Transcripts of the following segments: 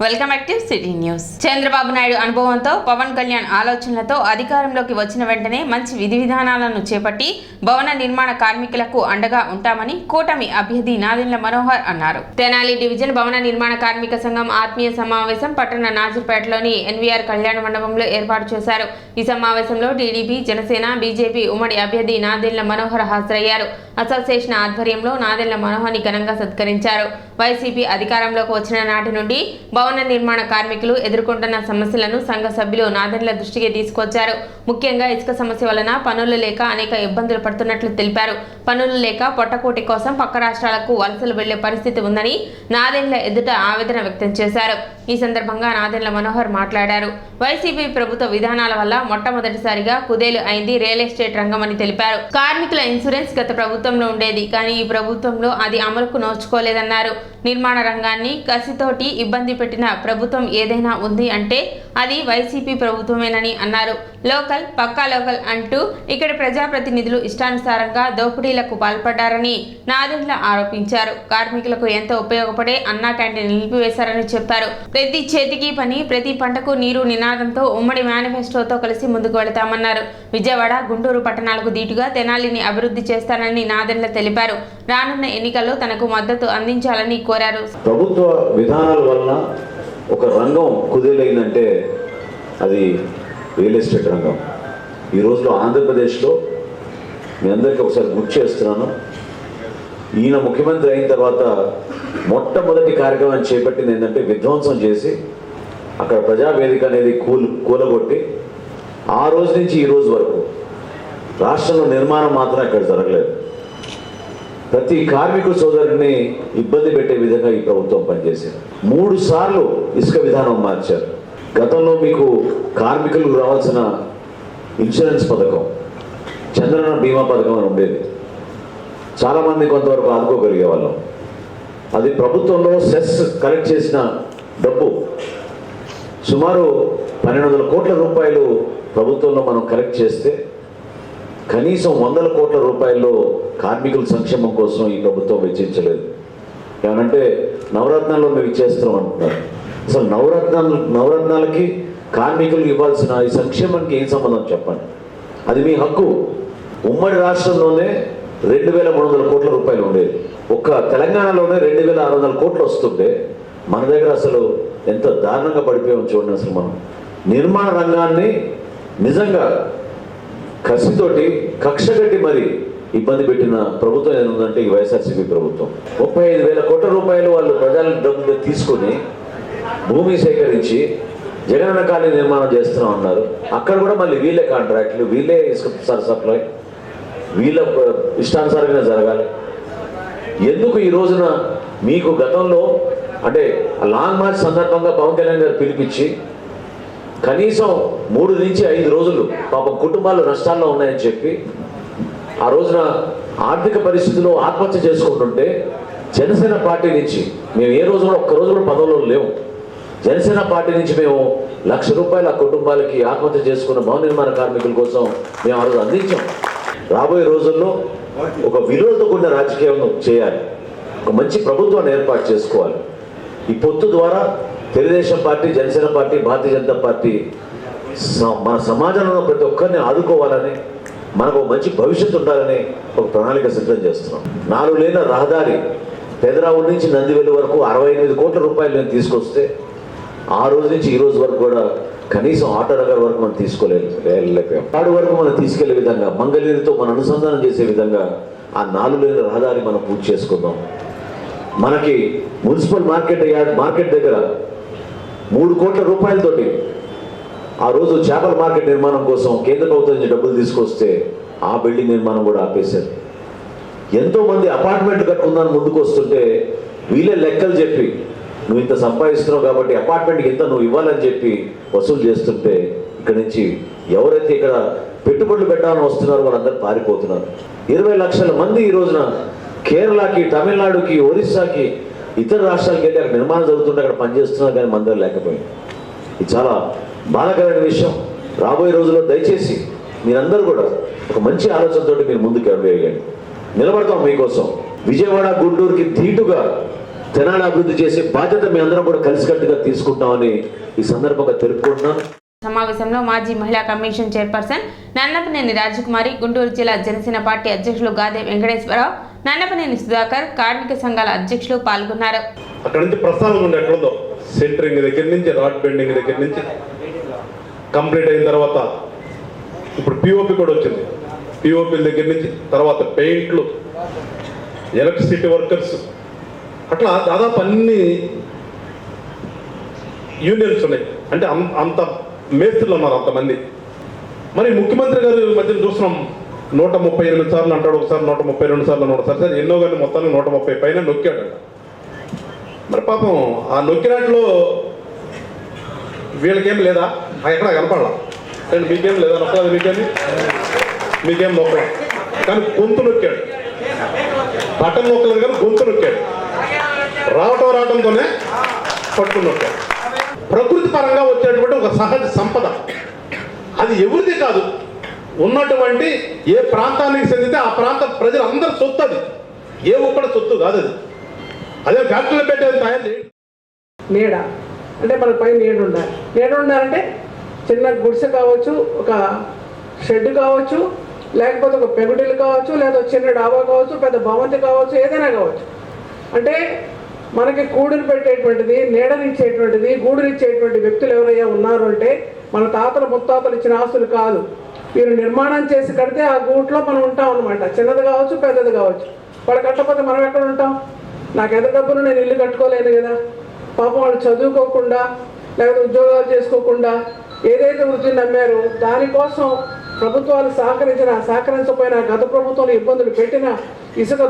Welcome back to city news. Chandrababu Naidu అనుభవంతో, పవన్ కళ్యాణ్ ఆలోచనలతో అధికారంలోకి వచ్చిన వెంటనే మంచి విధి విధానాలను చేపట్టి భవన నిర్మాణ కార్మికులకు అండగా ఉంటామని కూటమి అభ్యర్థి నాదెండ్ల మనోహర్ అన్నారు. తెనాలి డివిజన్ భవన నిర్మాణ కార్మిక సంఘం ఆత్మీయ సమావేశం పట్టణ నాజర్పేటలోని ఎన్వీఆర్ కళ్యాణ మండపంలో ఏర్పాటు చేశారు. ఈ సమావేశంలో టీడీపీ, జనసేన, బీజేపీ ఉమ్మడి అభ్యర్థి నాదెండ్ల మనోహర్ హాజరయ్యారు. అసోసియేషన్ ఆధ్వర్యంలో నాదెండ్ల మనోహర్ని ఘనంగా సత్కరించారు. వైసీపీ అధికారంలోకి వచ్చిన నాటి నుండి భవన నిర్మాణ కార్మికులు ఎదుర్కొంటున్న సమస్యలను సంఘ సభ్యులు నాదెండ్ల దృష్టికి తీసుకొచ్చారు. ముఖ్యంగా ఇసుక సమస్య వలన పనులు లేక అనేక ఇబ్బందులు పడుతున్నట్లు తెలిపారు. పనులు లేక పొట్టకోటి కోసం పక్క రాష్ట్రాలకు వలసలు వెళ్లే పరిస్థితి ఉందని నాదెండ్ల ఎదుట ఆవేదన వ్యక్తం చేశారు. ఈ సందర్భంగా నాదెండ్ల మనోహర్ మాట్లాడారు. వైసీపీ ప్రభుత్వ విధానాల వల్ల మొట్టమొదటిసారిగా కుదేలు అయింది రియల్ ఎస్టేట్ రంగమని తెలిపారు. కార్మికుల ఇన్సూరెన్స్ గత ప్రభుత్వంలో ఉండేది, కానీ ఈ ప్రభుత్వంలో అది అమలుకు నోచుకోలేదన్నారు. నిర్మాణ రంగాన్ని కసితోటి ఇబ్బంది పెట్టిన ప్రభుత్వం ఏదైనా ఉంది అంటే అది వైసీపీ ప్రభుత్వమేనని అన్నారు. లోకల్ పక్కా లోకల్ అంటూ ఇక్కడి ప్రజాప్రతినిధులు ఇష్టానుసారంగా దోపిడీలకు పాల్పడ్డారని నాదెండ్ల ఆరోపించారు. కార్మికులకు ఎంతో ఉపయోగపడే అన్నా క్యాంటీన్ నిలిపివేశారని చెప్పారు. ప్రతి చేతికి పని, ప్రతి పంటకు నీరు నినాదంతో ఉమ్మడి మేనిఫెస్టోతో కలిసి ముందుకు వెళతామన్నారు. విజయవాడ, గుంటూరు పట్టణాలకు దీటుగా తెనాలిని అభివృద్ధి చేస్తానని నాదెండ్ల తెలిపారు. రానున్న ఎన్నికల్లో తనకు మద్దతు అందించాలని కోరారు. ప్రభుత్వ విధానాల వలన ఒక రంగం కుదేలైందంటే అది రియల్ ఎస్టేట్ రంగం. ఈ రోజులో ఆంధ్రప్రదేశ్లో మీ అందరికీ ఒకసారి గుర్తు చేస్తున్నాను. ఈయన ముఖ్యమంత్రి అయిన తర్వాత మొట్టమొదటి కార్యక్రమం చేపట్టింది ఏంటంటే విధ్వంసం చేసి అక్కడ ప్రజావేదిక అనేది కూలగొట్టి ఆ రోజు నుంచి ఈ రోజు వరకు రాష్ట్రంలో నిర్మాణం మాత్రం ఇక్కడ జరగలేదు. ప్రతి కార్మికుల సోదరుడిని ఇబ్బంది పెట్టే విధంగా ఈ ప్రభుత్వం పనిచేసింది. 3 సార్లు ఇసుక విధానం మార్చారు. గతంలో మీకు కార్మికులకు రావాల్సిన ఇన్సూరెన్స్ పథకం, చంద్రన్న బీమా పథకం అని ఉండేది. చాలామంది కొంతవరకు ఆదుకోగలిగే వాళ్ళం. అది ప్రభుత్వంలో సెస్ కలెక్ట్ చేసిన డబ్బు సుమారు 1200 కోట్ల రూపాయలు ప్రభుత్వంలో మనం కలెక్ట్ చేస్తే కనీసం 100 కోట్ల రూపాయల్లో కార్మికుల సంక్షేమం కోసం ఈ ప్రభుత్వం వెచ్చించలేదు. ఏమనంటే నవరత్నాల్లో మేము ఇచ్చేస్తున్నాం అంటున్నారు. అసలు నవరత్నాలకి కార్మికులకు ఇవ్వాల్సిన ఈ సంక్షేమానికి ఏం సంబంధం చెప్పండి. అది మీ హక్కు. ఉమ్మడి రాష్ట్రంలోనే 2300 కోట్ల రూపాయలు ఉండేది. ఒక్క తెలంగాణలోనే 2600 కోట్లు వస్తుంటే మన దగ్గర అసలు ఎంత దారుణంగా పడిపోయామో చూడండి. అసలు మనం నిర్మాణ రంగాన్ని నిజంగా కసితోటి కక్షగట్టి మరి ఇబ్బంది పెట్టిన ప్రభుత్వం ఏముందంటే ఈ వైఎస్ఆర్సీపీ ప్రభుత్వం. 35,000 కోట్ల రూపాయలు వాళ్ళు ప్రజల డబ్బు తీసుకొని భూమి సేకరించి జగనన్న కాలనీ నిర్మాణం చేస్తున్నాం అన్నారు. అక్కడ కూడా మళ్ళీ వీళ్ళే కాంట్రాక్ట్లు, వీళ్ళే ఇసుక సప్లై, వీళ్ళ ఇష్టానుసారంగా జరగాలి. ఎందుకు ఈ రోజున మీకు గతంలో అంటే లాంగ్ మార్చ్ సందర్భంగా పవన్ కళ్యాణ్ గారు పిలిపించి కనీసం 3 నుంచి 5 రోజులు పాపం కుటుంబాలు నష్టాల్లో ఉన్నాయని చెప్పి ఆ రోజున ఆర్థిక పరిస్థితుల్లో ఆత్మహత్య చేసుకుంటుంటే జనసేన పార్టీ నుంచి మేము ఏ రోజు కూడా ఒక్కరోజు కూడా పదవులో లేవు. జనసేన పార్టీ నుంచి మేము ₹1,00,000 ఆ కుటుంబాలకి ఆత్మహత్య చేసుకున్న భవన నిర్మాణ కార్మికుల కోసం మేము ఆ రోజు అందించాం. రాబోయే రోజుల్లో ఒక విలువలతో కూడిన రాజకీయం చేయాలి. ఒక మంచి ప్రభుత్వాన్ని ఏర్పాటు చేసుకోవాలి. ఈ పొత్తు ద్వారా Telugu Desam party, Janasena party, Bharatiya Janata party మన సమాజంలో ప్రతి ఒక్కరిని ఆదుకోవాలని, మనకు మంచి భవిష్యత్తు ఉండాలని ఒక ప్రణాళిక సిద్ధం చేస్తున్నాం. 4 లేన రహదారి పెదరావుల నుంచి నందివెల్లి వరకు 68 కోట్ల రూపాయలు నేను తీసుకొస్తే ఆ రోజు నుంచి ఈ రోజు వరకు కూడా కనీసం ఆటో నగర్ వరకు మనం తీసుకోలేకపోయాం. ఆడు వరకు మనం తీసుకెళ్లే విధంగా, మంగళగిరితో మనం అనుసంధానం చేసే విధంగా ఆ 4 లేన రహదారి మనం పూర్తి చేసుకుందాం. మనకి మున్సిపల్ మార్కెట్ దగ్గర 3 కోట్ల రూపాయలతోటి ఆ రోజు చేపల మార్కెట్ నిర్మాణం కోసం కేంద్ర ప్రభుత్వం నుంచి డబ్బులు తీసుకొస్తే ఆ బిల్డింగ్ నిర్మాణం కూడా ఆపేశారు. ఎంతోమంది అపార్ట్మెంట్లు కట్టుకుందాని ముందుకు వస్తుంటే వీళ్ళే లెక్కలు చెప్పి నువ్వు ఇంత సంపాదిస్తున్నావు కాబట్టి అపార్ట్మెంట్కి ఇంత నువ్వు ఇవ్వాలని చెప్పి వసూలు చేస్తుంటే ఇక్కడ నుంచి ఎవరైతే ఇక్కడ పెట్టుబడులు పెట్టాలని వస్తున్నారో వాళ్ళందరూ పారిపోతున్నారు. 20 లక్షల మంది ఈ రోజున కేరళకి, తమిళనాడుకి, ఒరిస్సాకి, ఇతర రాష్ట్రాలకి వెళ్ళి అక్కడ నిర్మాణం జరుగుతుంటే అక్కడ పనిచేస్తున్నారు, కానీ మన దగ్గర లేకపోయింది. ఇది చాలా బాధాకరమైన విషయం. రాబోయే రోజుల్లో దయచేసి మీరందరూ కూడా ఒక మంచి ఆలోచనతో మీరు ముందుకు వేయండి. నిలబడతాం మీకోసం. విజయవాడ, గుంటూరుకి ధీటుగా తెనాలి అభివృద్ధి చేసే బాధ్యత మీ అందరం కూడా కలిసికట్టుగా తీసుకుంటామని ఈ సందర్భంగా తెలుపుకుంటున్నాను. సమావేశంలో మాజీ మహిళా కమిషన్ చైర్పర్సన్ నన్నపనేని రాజకుమారి, గుంటూరు జిల్లా జనసేన పార్టీ అధ్యక్షులు గాదే వెంకటేశ్వరరావు, నన్నపనేని సుధాకర్, కార్మిక సంఘాల అధ్యక్షులు పాల్గొన్నారు. అక్కడ నుంచి ప్రస్థానం ఉంది, ఎక్కడుందో సెంటరింగ్ దగ్గర నుంచి రాడ్ బెండింగ్ దగ్గర నుంచి కంప్లీట్ అయిన తర్వాత ఇప్పుడు పిఓపి కూడా వచ్చింది. పిఓపి దగ్గర నుంచి తర్వాత పెయింట్లు, ఎలక్ట్రిసిటీ వర్కర్స్, అట్లా దాదాపు అన్ని యూనియన్స్ ఉన్నాయి. అంటే అంత మేస్త్రులు ఉన్నారు అంతమంది. మరి ముఖ్యమంత్రి గారు మధ్యన చూస్తున్నాం 138 సార్లు అంటాడు, ఒకసారి 132 సార్లు అన్నాడు, సరే ఎన్నో కానీ మొత్తాన్ని 130 పైన నొక్కాడు. మరి పాపం ఆ నొక్కినట్లు వీళ్ళకేం లేదా, ఎక్కడ కనపడాల, మీకేం లేదా నొక్కలేదు, మీకేం నొక్కలేదు, కానీ గొంతు నొక్కాడు. బటన్ నొక్కలేదు కానీ గొంతు నొక్కాడు. రావటంతోనే పట్టుకుని నొక్కాడు. ప్రకృతి పరంగా వచ్చేటువంటి ఒక సహజ సంపద, అది ఎవరిది కాదు, ఉన్నటువంటి ఏ ప్రాంతానికి చెందితే ఆ ప్రాంత ప్రజలందరూ సొత్తు. అది ఏ ఒక్కడి సొత్తు కాదు. అది అదే ఫ్యాక్టరీలో పెట్టేది తయారు చేయండి. నీడ అంటే మన పైన నీడ ఉండాలి. నీడ ఉండాలంటే చిన్న గుడిసె కావచ్చు, ఒక షెడ్ కావచ్చు, లేకపోతే ఒక పెగుడిలు కావచ్చు, లేదా చిన్న డాబా కావచ్చు, పెద్ద భవంతి కావచ్చు, ఏదైనా కావచ్చు. అంటే మనకి కూడుని పెట్టేటువంటిది, నీడనిచ్చేటువంటిది, గూడునిచ్చేటువంటి వ్యక్తులు ఎవరయ్యా ఉన్నారు అంటే మన తాతలు ముత్తాతలు ఇచ్చిన ఆస్తులు కాదు. మీరు నిర్మాణం చేసి కడితే ఆ గూట్లో మనం ఉంటాం అనమాట. చిన్నది కావచ్చు, పెద్దది కావచ్చు. వాళ్ళు కట్టకపోతే మనం ఎక్కడ ఉంటాం? నాకు ఎంత డబ్బులు, నేను ఇల్లు కట్టుకోలేదు కదా. పాపం వాళ్ళు చదువుకోకుండా లేకపోతే ఉద్యోగాలు చేసుకోకుండా ఏదైతే వృత్తిని నమ్మారో దానికోసం ప్రభుత్వాలు సహకరించకపోయినా, గత ప్రభుత్వంలో ఇబ్బందులు పెట్టినా, ఇసుక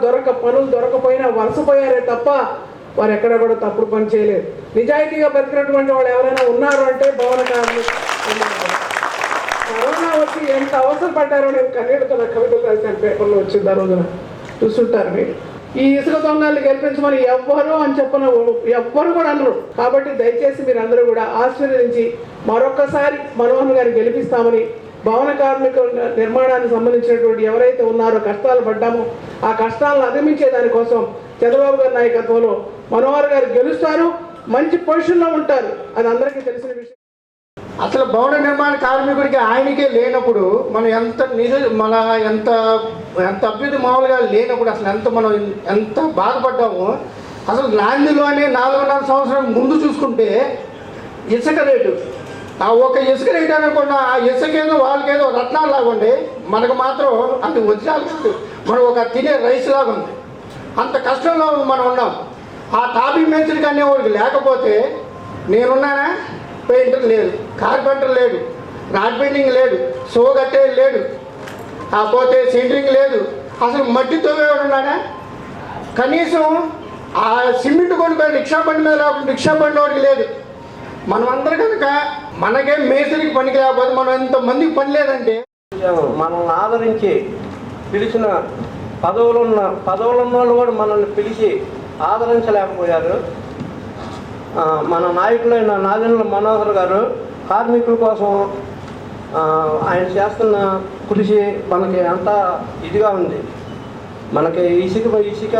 పనులు దొరకపోయినా వలసపోయారే తప్ప వారు ఎక్కడ కూడా తప్పుడు పని చేయలేదు. నిజాయితీగా బతికినటువంటి వాళ్ళు ఎవరైనా ఉన్నారు అంటే భవన కార్మికులు. కరోనా వచ్చి ఎంత అవసరపడ్డారో నేను కన్నీళ్ళతో నా కవితలు రాశాను, పేపర్లో వచ్చింది ఆ రోజున, చూస్తుంటారు మీరు. ఈ ఇసుక దొంగల్ని గెలిపించమని ఎవ్వరు అని చెప్పిన ఎవ్వరు కూడా అనరు. కాబట్టి దయచేసి మీరు అందరూ కూడా ఆశీర్వదించి మరొక్కసారి మనోహర్ గారిని గెలిపిస్తామని, భవన కార్మిక నిర్మాణానికి సంబంధించినటువంటి ఎవరైతే ఉన్నారో కష్టాలు పడ్డామో ఆ కష్టాలను అధిగమించే దానికోసం చంద్రబాబు గారి నాయకత్వంలో మనోహర్ గారు గెలుస్తారు, మంచి పొజిషన్లో ఉంటారు. అది అందరికీ తెలిసిన విషయం. అసలు భవన నిర్మాణ కార్మికుడికి ఆయనకే లేనప్పుడు మనం ఎంత అభ్యుతి మామూలుగా లేనప్పుడు అసలు మనం ఎంత బాధపడ్డామో. అసలు నాందిలోనే 4.5 సంవత్సరం ముందు చూసుకుంటే ఇసుక రేటు, ఆ ఒక ఇసుక రేటు అనుకున్న ఆ ఇసుకేదో వాళ్ళకేదో రత్నాలు లాగా ఉండే, మనకు మాత్రం అది వజ్రాలు కాదు, మనం ఒక తినే రైస్ లాగా ఉంది. అంత కష్టంలో మనం ఉన్నాం. ఆ టాపీ మేస్త్రికి అనేవాడికి లేకపోతే నేనున్నానా? పెయింటర్ లేదు, కార్పెంటర్ లేడు, రాడ్ బెండింగ్ లేడు, సో కట్టే లేడు, పోతే సెంటరింగ్ లేదు, అసలు మట్టితో ఉన్నాడా? కనీసం ఆ సిమెంట్ కొనుక్కొని రిక్షా బండి మీద రాకుండా రిక్షా బండి వాడికి లేదు. మనమందరం కనుక మనకే మేస్త్రికి పనికి లేకపోతే మనం ఎంతమందికి పని లేదంటే, మనల్ని ఆదరించి పిలిచిన పదవులు ఉన్న వాళ్ళు కూడా మనల్ని పిలిచి ఆదరించలేకపోయారు. మన నాయకులైన నాదెండ్ల మనోహర్ గారు కార్మికుల కోసం ఆయన చేస్తున్న కృషి మనకి అంతా ఇదిగా ఉంది. మనకి ఇసుక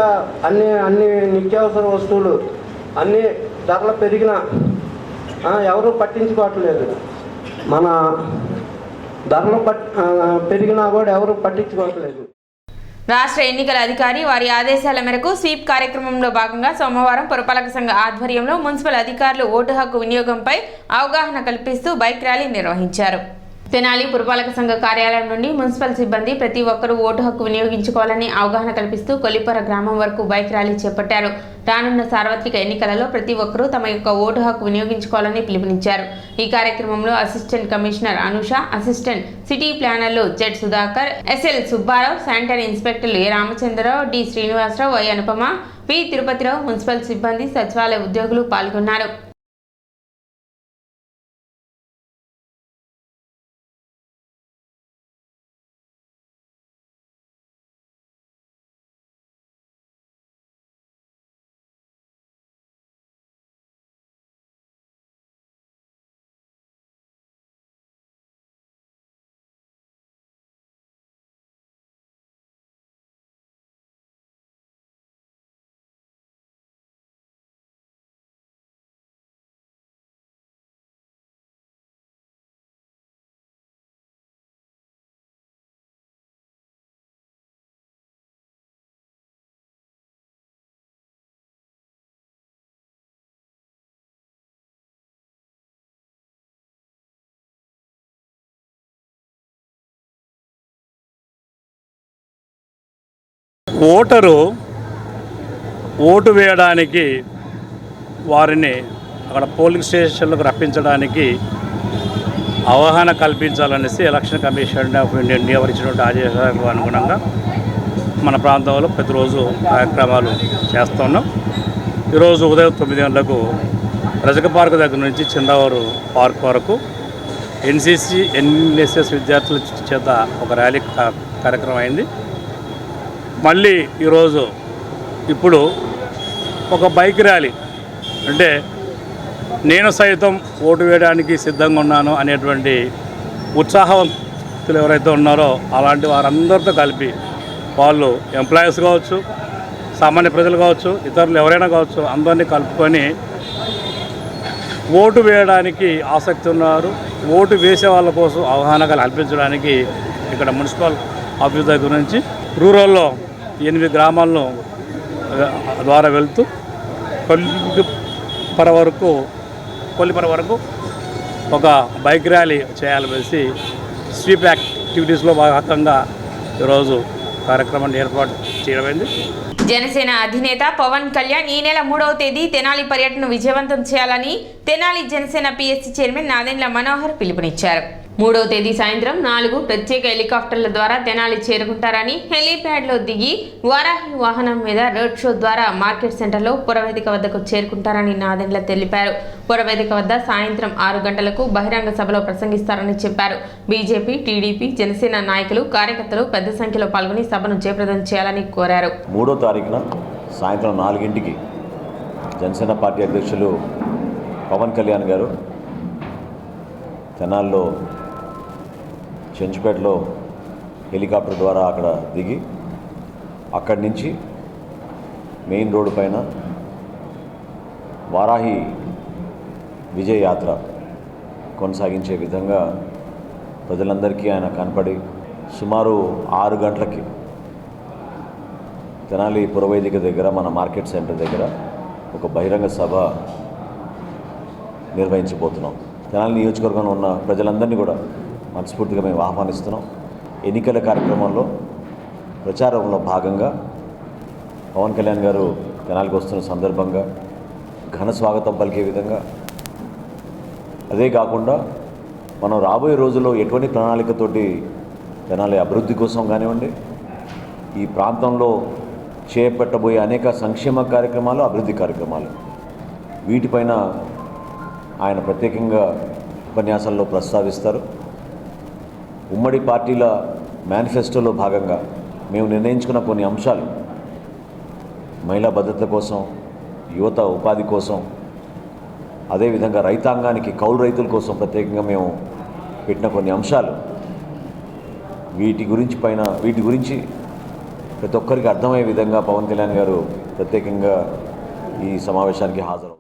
అన్ని నిత్యావసర వస్తువులు అన్ని ధరలు పెరిగినా ఎవరు పట్టించుకోవట్లేదు. మన ధరలు పెరిగినా కూడా ఎవరు పట్టించుకోవట్లేదు. రాష్ట్ర ఎన్నికల అధికారి వారి ఆదేశాల మేరకు స్వీప్ కార్యక్రమంలో భాగంగా సోమవారం పురపాలక సంఘ ఆధ్వర్యంలో మున్సిపల్ అధికారులు ఓటు హక్కు వినియోగంపై అవగాహన కల్పిస్తూ బైక్ ర్యాలీ నిర్వహించారు. తెనాలి పురపాలక సంఘ కార్యాలయం నుండి మున్సిపల్ సిబ్బంది ప్రతి ఒక్కరూ ఓటు హక్కు వినియోగించుకోవాలని అవగాహన కల్పిస్తూ కొల్లిపర గ్రామం వరకు బైక్ ర్యాలీ చేపట్టారు. రానున్న సార్వత్రిక ఎన్నికలలో ప్రతి ఒక్కరూ తమ యొక్క ఓటు హక్కు వినియోగించుకోవాలని పిలుపునిచ్చారు. ఈ కార్యక్రమంలో assistant commissioner Anusha, assistant city ప్లానర్లు Z Sudhakar, SL Subbarao, sanitary ఇన్స్పెక్టర్లు A Ramachandrarao, D Srinivasarao, Y Anupama, P Tirupatirao, municipal సిబ్బంది, సచివాలయ ఉద్యోగులు పాల్గొన్నారు. ఓటరు ఓటు వేయడానికి వారిని అక్కడ పోలింగ్ స్టేషన్లకు రప్పించడానికి అవగాహన కల్పించాలనేసి ఎలక్షన్ కమిషన్ ఆఫ్ ఇండియా ఇచ్చినటువంటి ఆదేశాలకు అనుగుణంగా మన ప్రాంతంలో ప్రతిరోజు కార్యక్రమాలు చేస్తున్నాం. ఈరోజు ఉదయం 9 గంటలకు రజక పార్క్ దగ్గర నుంచి చిందవరం పార్క్ వరకు ఎన్సీసీ ఎన్ఎస్ఎస్ విద్యార్థుల చేత ఒక ర్యాలీ కార్యక్రమం అయింది. మళ్ళీ ఈరోజు ఇప్పుడు ఒక బైక్ ర్యాలీ, అంటే నేను సైతం ఓటు వేయడానికి సిద్ధంగా ఉన్నాను అనేటువంటి ఉత్సాహవంతులు ఎవరైతే ఉన్నారో అలాంటి వారందరితో కలిపి వాళ్ళు ఎంప్లాయీస్ కావచ్చు, సామాన్య ప్రజలు కావచ్చు, ఇతరులు ఎవరైనా కావచ్చు, అందరినీ కలుపుకొని ఓటు వేయడానికి ఆసక్తి ఉన్నారు, ఓటు వేసే వాళ్ళ కోసం అవగాహన కల్పించడానికి ఇక్కడ మున్సిపల్ ఆఫీస్ దగ్గర నుంచి రూరల్లో 8 గ్రామాలను ద్వారా వెళ్తూ కొల్లిపర వరకు ఒక బైక్ ర్యాలీ చేయాలనేసి స్వీప్ యాక్టివిటీస్లో భాగంగా ఈరోజు కార్యక్రమాన్ని ఏర్పాటు చేయడమైంది. జనసేన అధినేత పవన్ కళ్యాణ్ ఈ నెల 3వ తేదీ తెనాలి పర్యటనను విజయవంతం చేయాలని తెనాలి జనసేన పిఎస్సి చైర్మన్ నాదెండ్ల మనోహర్ పిలుపునిచ్చారు. 3వ తేదీ సాయంత్రం 4 ప్రత్యేక హెలికాప్టర్ల ద్వారా తెనాలి చేరుకుంటారని, హెలీప్యాడ్లో దిగి వారాహి వాహనం మీద రోడ్ షో ద్వారా మార్కెట్ సెంటర్లో పురవేదిక వద్దకు చేరుకుంటారని నాదెండ్ల తెలిపారు. పురవేదిక వద్ద సాయంత్రం 6 గంటలకు బహిరంగ సభలో ప్రసంగిస్తారని చెప్పారు. బీజేపీ, టీడీపీ, జనసేన నాయకులు, కార్యకర్తలు పెద్ద సంఖ్యలో పాల్గొని సభను జయప్రదం చేయాలని కోరారు. 3వ తారీఖున సాయంత్రం 4 గంటలకి జనసేన పార్టీ అధ్యక్షులు పవన్ కళ్యాణ్ గారు తెనాల్లో చెంచుపేటలో హెలికాప్టర్ ద్వారా అక్కడ దిగి అక్కడి నుంచి మెయిన్ రోడ్డు పైన వారాహి విజయ యాత్ర కొనసాగించే విధంగా ప్రజలందరికీ ఆయన కనపడి సుమారు 6 గంటలకి తెనాలి పురవేదిక దగ్గర మన మార్కెట్ సెంటర్ దగ్గర ఒక బహిరంగ సభ నిర్వహించబోతున్నాం. తెనాలి నియోజకవర్గంలో ఉన్న ప్రజలందరినీ కూడా మనస్ఫూర్తిగా మేము ఆహ్వానిస్తున్నాం. ఎన్నికల కార్యక్రమంలో ప్రచారంలో భాగంగా పవన్ కళ్యాణ్ గారు తెనాలికి వస్తున్న సందర్భంగా ఘన స్వాగతం పలికే విధంగా, అదే కాకుండా మనం రాబోయే రోజుల్లో ఎటువంటి ప్రణాళికతోటి తెనాలి అభివృద్ధి కోసం కానివ్వండి, ఈ ప్రాంతంలో చేపట్టబోయే అనేక సంక్షేమ కార్యక్రమాలు, అభివృద్ధి కార్యక్రమాలు, వీటిపైన ఆయన ప్రత్యేకంగా ఉపన్యాసాల్లో ప్రస్తావిస్తారు. ఉమ్మడి పార్టీల మేనిఫెస్టోలో భాగంగా మేము నిర్ణయించుకున్న కొన్ని అంశాలు, మహిళా భద్రత కోసం, యువత ఉపాధి కోసం, అదేవిధంగా రైతాంగానికి, కౌలు రైతుల కోసం ప్రత్యేకంగా మేము పెట్టిన కొన్ని అంశాలు, వీటి గురించి ప్రతి ఒక్కరికి అర్థమయ్యే విధంగా పవన్ కళ్యాణ్ గారు ప్రత్యేకంగా ఈ సమావేశానికి హాజరవుతున్నారు.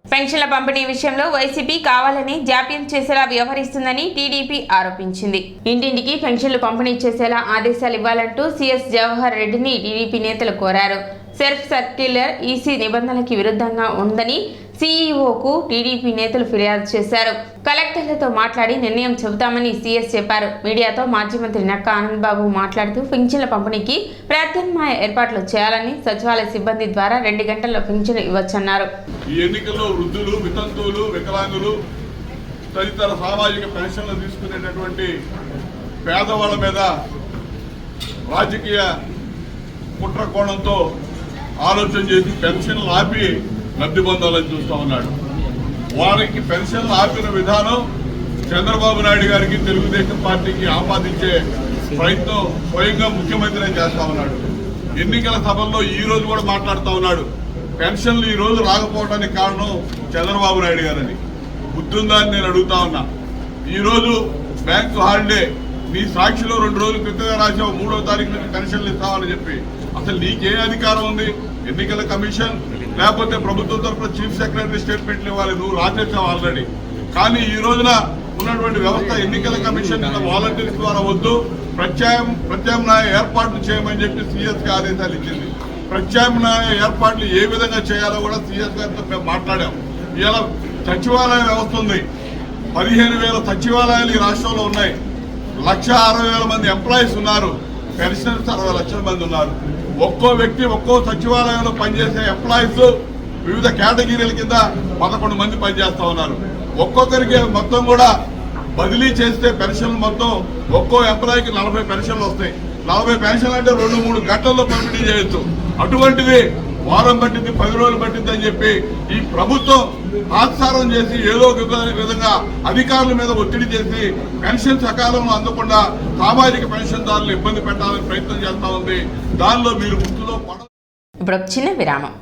పెన్షన్ల పంపిణీ విషయంలో వైసీపీ కావాలని జాప్యం చేసేలా వ్యవహరిస్తుందని టీడీపీ ఆరోపించింది. ఇంటింటికి పెన్షన్లు పంపిణీ చేసేలా ఆదేశాలు ఇవ్వాలంటూ సీఎస్ జవహర్ రెడ్డిని టీడీపీ నేతలు కోరారు. సెల్ఫ్ సర్క్యులర్ ఈసీ నిబంధనలకి విరుద్ధంగా ఉందని సీఈఓకు టీడీపీ నేతలు ఫిర్యాదు చేశారు. కలెక్టర్లతో మాట్లాడి నిర్ణయం చెబుతామని సీఎస్ చెప్పారు. మీడియాతో మాజీ మంత్రి నక్కా ఆనందబాబు మాట్లాడుతూ పింఛన్ల పంపిణీకి ప్రత్యామ్నాయ ఏర్పాట్లు చేయాలని, సచివాలయ సిబ్బంది ద్వారా 2 గంటల్లో పింఛన్లు ఇవ్వచ్చన్నారు. ఈ ఎన్నికల్లో వృద్ధులు, వితంతువులు, వికలాంగులు తదితర సామాజిక పెన్షన్లు తీసుకునేటటువంటి పేదవాళ్ళ మీద రాజకీయ కుట్ర కోణంతో ఆలోచన చేసి పెన్షన్లు ఆపి లబ్ధి పొందాలని చూస్తూ ఉన్నాడు. వారికి పెన్షన్లు ఆపిన విధానం చంద్రబాబు నాయుడు గారికి, తెలుగుదేశం పార్టీకి ఆపాదించే ప్రయత్నం స్వయంగా ముఖ్యమంత్రి చేస్తా ఉన్నాడు. ఎన్నికల సభల్లో ఈ రోజు కూడా మాట్లాడుతూ ఉన్నాడు, పెన్షన్లు ఈ రోజు రాకపోవడానికి కారణం చంద్రబాబు నాయుడు గారని. బుద్ధుందా అని నేను అడుగుతా ఉన్నా. ఈరోజు బ్యాంకు హాలిడే, నీ సాక్షిలో 2 రోజుల క్రితంగా రాసావు 3వ తారీఖు నుంచి పెన్షన్లు ఇస్తామని చెప్పి. అసలు నీకే అధికారం ఉంది? ఎన్నికల కమిషన్ లేకపోతే ప్రభుత్వం తరఫున చీఫ్ సెక్రటరీ స్టేట్మెంట్లు ఇవ్వాలి. నువ్వు రాసేసావు ఆల్రెడీ. కానీ ఈ రోజున ఉన్నటువంటి వ్యవస్థ ఎన్నికల కమిషన్ వాలంటీర్స్ ద్వారా వద్దు, ప్రత్యామ్నాయ ఏర్పాట్లు చేయమని చెప్పి సీఎస్కి ఆదేశాలు ఇచ్చింది. ప్రత్యామ్నాయ ఏర్పాట్లు ఏ విధంగా చేయాలో కూడా సీఎస్ గారితో మేము మాట్లాడాం. ఇలా సచివాలయ వ్యవస్థ ఉంది, 15,000 సచివాలయాలు ఈ రాష్ట్రంలో ఉన్నాయి, 1,60,000 మంది ఎంప్లాయీస్ ఉన్నారు, పెన్షనర్స్ 60 లక్షల మంది ఉన్నారు. ఒక్కో వ్యక్తి ఒక్కో సచివాలయంలో పనిచేసే ఎంప్లాయీస్ వివిధ కేటగిరీల కింద 11 మంది పనిచేస్తా ఉన్నారు. ఒక్కొక్కరికి మొత్తం కూడా బదిలీ చేస్తే పెన్షన్లు మొత్తం ఒక్కో ఎంప్లాయీకి 40 పెన్షన్లు వస్తాయి. 40 పెన్షన్లు అంటే 2-3 గంటల్లో పంపిణీ చేయొచ్చు. అటువంటిది వారం పట్టింది, 10 రోజులు పట్టింది అని చెప్పి ఈ ప్రభుత్వం తాత్సారం చేసి ఏదో ఒక విధంగా అధికారుల మీద ఒత్తిడి చేసి పెన్షన్ సకాలంలో అందకుండా సామాజిక పెన్షన్దారులు ఇబ్బంది పెట్టాలని ప్రయత్నం చేస్తా ఉంది. దానిలో మీరు గుర్తులో ఇప్పుడు చిన్న విరామం.